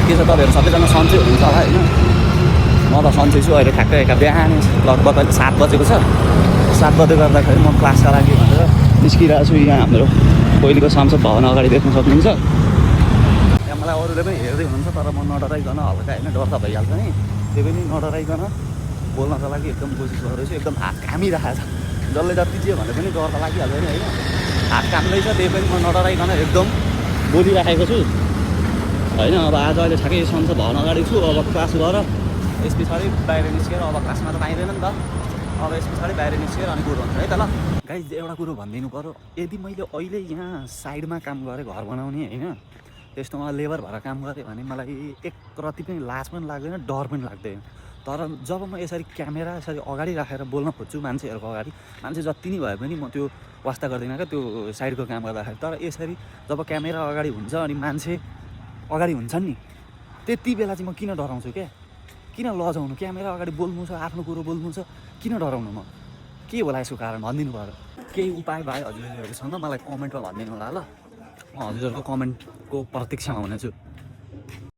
के छ तपाईँहरू सबैजना सन्चै हुनुहुन्छ होला होइन म त सन्चै छु अहिले ठ्याक्कै बिहान लगभग अहिले 7 बजेको छ 7 बजे गर्दाखेरि म क्लासका लागि भनेर निस्किरहेको छु यहाँ हाम्रो पहिलेको संसद भवन अगाडि देख्न सक्नुहुन्छ यहाँ मलाई अरूले पनि हेर्दै हुनुहुन्छ तर म नडराइकन हल्का होइन डर त भइहाल्छ नि त्यही पनि नडराइकन बोल्नको लागि एकदम कोसिस गर्दैछु एकदम हात कामिरहेको छ जसले जति जे भने पनि डर त लागिहाल्छ नि होइन हात काम्दैछ त्यही पनि म नडराइकन एकदम बोलिराखेको छु होइन अब आज अहिले ठ्याक्कै संसद भवन अगाडि छु अब क्लास गरेर यस पछाडि बाहिर निस्केर अब क्लासमा त पाइँदैन नि त अब यस पछाडि बाहिर निस्केर अनि कुरो हुन्छ है त ल गाइस एउटा कुरो भनिदिनु पऱ्यो यदि मैले अहिले यहाँ साइडमा काम गरेँ घर बनाउने होइन त्यस्तोमा लेबर भएर काम गरेँ भने मलाई एक रति पनि लाज पनि लाग्दैन डर पनि लाग्दैन तर जब म यसरी क्यामेरा यसरी अगाडि राखेर बोल्न खोज्छु मान्छेहरूको अगाडि मान्छे जति नै भए पनि म त्यो वास्ता गर्दिनँ क्या त्यो साइडको काम गर्दाखेरि तर यसरी जब क्यामेरा अगाडि हुन्छ अनि मान्छे अगाडि हुन्छन् नि त्यति बेला चाहिँ म किन डराउँछु क्या किन लजाउनु क्यामेरा अगाडि बोल्नु छ आफ्नो कुरो बोल्नु छ किन डराउनु म के होला यसको कारण भनिदिनु पऱ्यो केही उपाय भए हजुरहरूसँग मलाई कमेन्टमा भनिदिनु होला ल म हजुरहरूको कमेन्टको प्रतीक्षामा हुनेछु